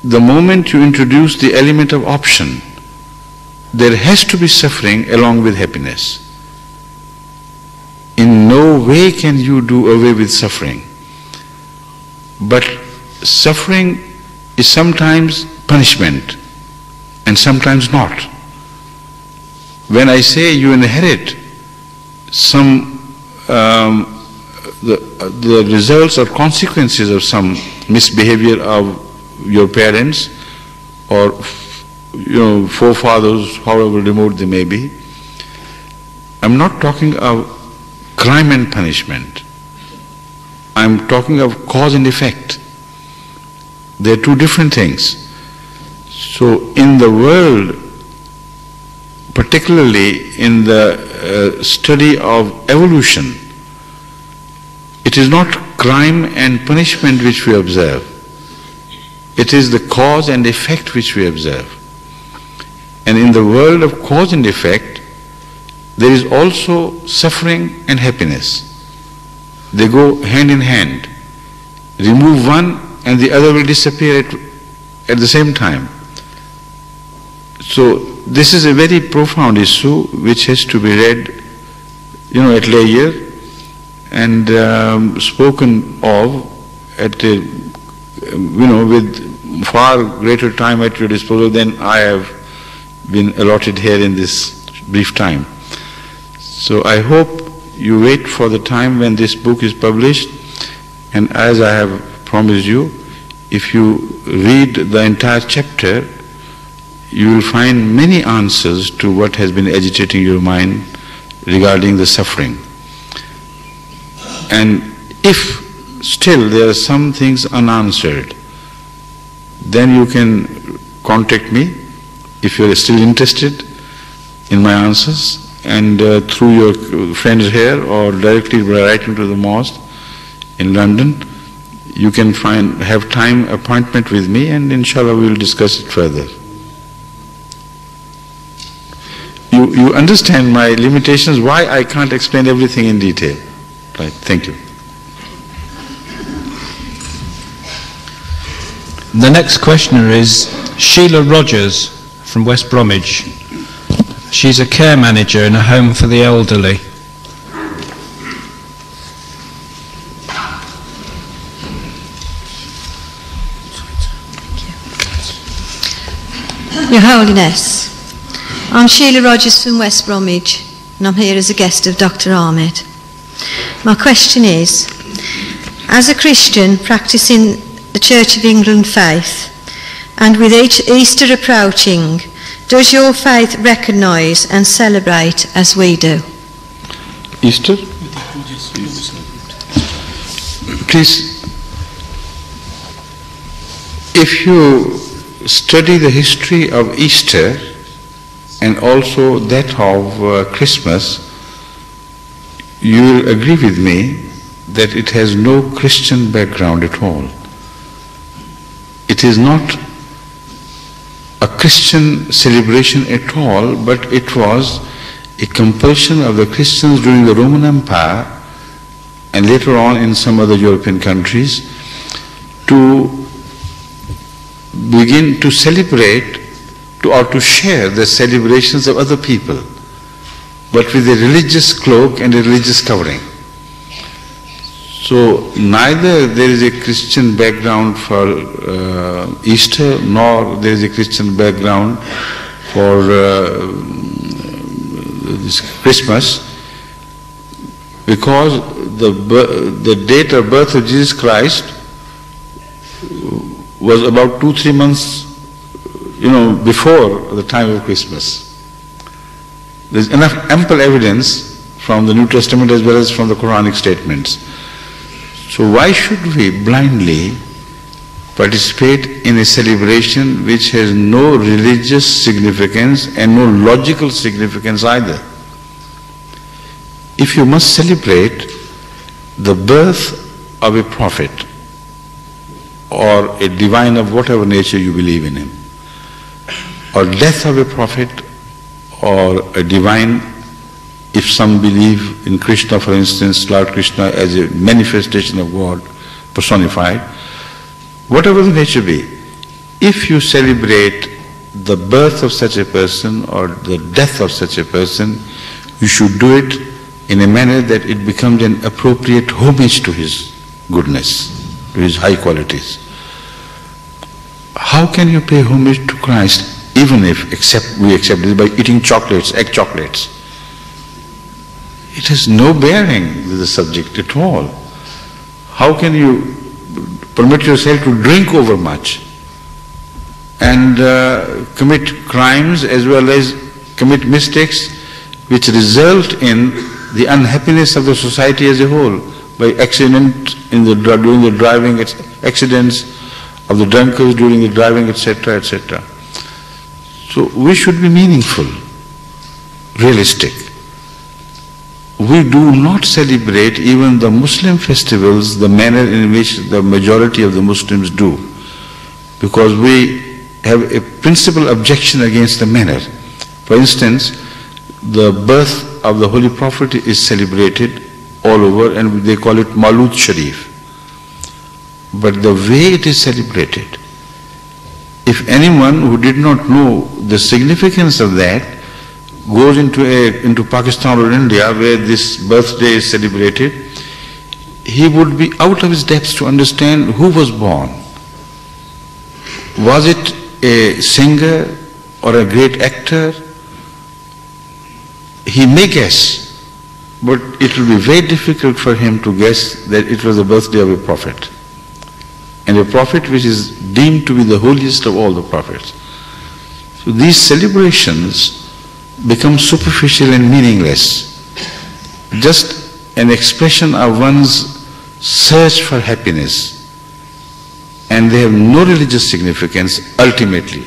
the moment you introduce the element of option, there has to be suffering along with happiness. In no way can you do away with suffering. But suffering is sometimes punishment and sometimes not. When I say you inherit some the results or consequences of some misbehavior of your parents or forefathers, however remote they may be, I'm not talking of crime and punishment. I'm talking of cause and effect. They're two different things. So in the world, particularly in the study of evolution, it is not crime and punishment which we observe. It is the cause and effect which we observe. And in the world of cause and effect, there is also suffering and happiness. They go hand in hand. Remove one and the other will disappear at the same time. So this is a very profound issue which has to be read, at leisure and spoken of at a, with far greater time at your disposal than I have been allotted here in this brief time. So I hope you wait for the time when this book is published, and as I have promised you, if you read the entire chapter, you will find many answers to what has been agitating your mind regarding the suffering. And if still there are some things unanswered, then you can contact me if you are still interested in my answers, and through your friends here or directly by writing to the mosque in London, you can have time appointment with me, and inshallah we will discuss it further. You understand my limitations, why I can't explain everything in detail. Right, thank you. The next questioner is Sheila Rogers from West Bromwich. She's a care manager in a home for the elderly. Your Holiness, I'm Sheila Rogers from West Bromwich, and I'm here as a guest of Dr. Ahmed. My question is, as a Christian practicing the Church of England faith, and with Easter approaching, does your faith recognise and celebrate as we do? Easter? Please, if you study the history of Easter and also that of Christmas, you will agree with me that it has no Christian background at all. It is not a Christian celebration at all, but it was a compulsion of the Christians during the Roman Empire and later on in some other European countries to begin to celebrate or to share the celebrations of other people, but with a religious cloak and a religious covering. So neither there is a Christian background for Easter, nor there is a Christian background for this Christmas, because the date of birth of Jesus Christ was about 2-3 months, before the time of Christmas. There is enough ample evidence from the New Testament as well as from the Quranic statements. So why should we blindly participate in a celebration which has no religious significance and no logical significance either? If you must celebrate the birth of a prophet or a divine of whatever nature you believe in him, or death of a prophet or a divine, if some believe in Krishna, for instance, Lord Krishna as a manifestation of God personified, whatever the nature be, if you celebrate the birth of such a person or the death of such a person, you should do it in a manner that it becomes an appropriate homage to his goodness, to his high qualities. How can you pay homage to Christ even if we accept it by eating chocolates, egg chocolates? It has no bearing with the subject at all. How can you permit yourself to drink over much and commit crimes as well as commit mistakes which result in the unhappiness of the society as a whole by accident during the driving, accidents of the drunkards during the driving, etc., etc. So we should be meaningful, realistic. We do not celebrate even the Muslim festivals the manner in which the majority of the Muslims do, because we have a principal objection against the manner. For instance, the birth of the Holy Prophet is celebrated all over and they call it Mawlud Sharif. But the way it is celebrated, if anyone who did not know the significance of that goes into Pakistan or India where this birthday is celebrated, he would be out of his depths to understand who was born. Was it a singer or a great actor? He may guess, but it will be very difficult for him to guess that it was the birthday of a prophet. And a prophet which is deemed to be the holiest of all the prophets. So these celebrations become superficial and meaningless. Just an expression of one's search for happiness. And they have no religious significance ultimately.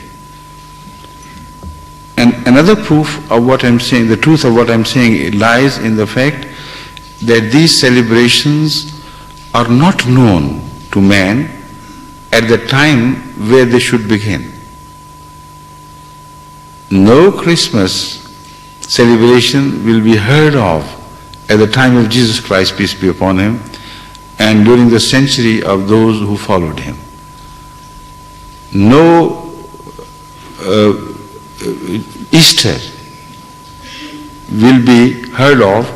And another proof of what I'm saying, the truth of what I'm saying, lies in the fact that these celebrations are not known to man at the time where they should begin. No Christmas celebration will be heard of at the time of Jesus Christ, peace be upon him, and during the century of those who followed him. No Easter will be heard of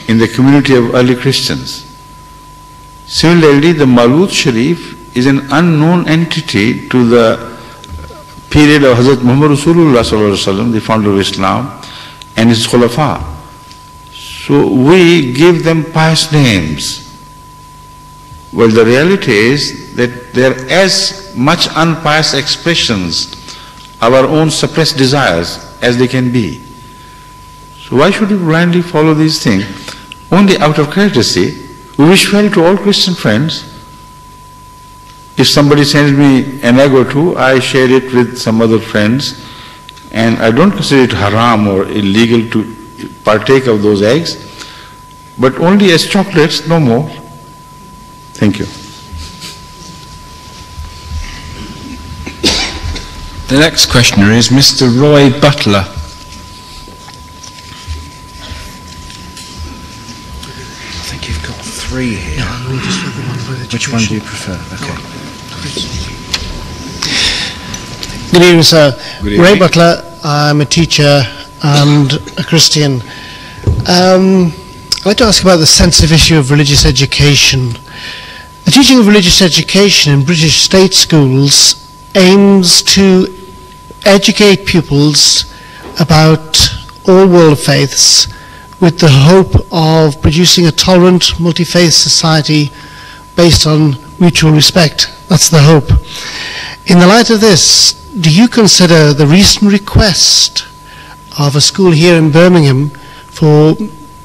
in the community of early Christians. Similarly, the Mawlud Sharif is an unknown entity to the period of Hazrat Muhammad Rasulullah sallallahu alaihi wasallam, the founder of Islam, and his Khulafa. So we give them pious names. Well, the reality is that they are as much unpious expressions of our own suppressed desires as they can be. So why should we blindly follow these things? Only out of courtesy. We wish well to all Christian friends. If somebody sends me an egg or two, I share it with some other friends, and I don't consider it haram or illegal to partake of those eggs, but only as chocolates, no more. Thank you. The next questioner is Mr. Roy Butler. I think you've got three here. Which one do you prefer? Okay. Good evening, sir. Good evening. Ray Butler. I'm a teacher and a Christian. I'd like to ask about the sensitive issue of religious education. The teaching of religious education in British state schools aims to educate pupils about all world faiths with the hope of producing a tolerant, multi-faith society based on mutual respect. That's the hope. In the light of this, do you consider the recent request of a school here in Birmingham for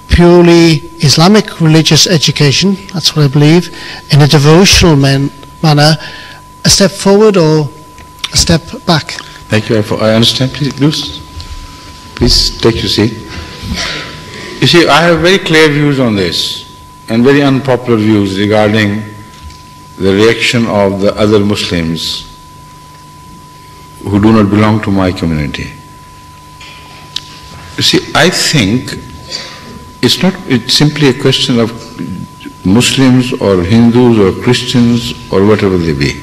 purely Islamic religious education, that's what I believe, in a devotional manner, a step forward or a step back? Thank you. I understand. Please take your seat. You see, I have very clear views on this and very unpopular views regarding the reaction of the other Muslims who do not belong to my community. You see, I think it's simply a question of Muslims or Hindus or Christians or whatever they be.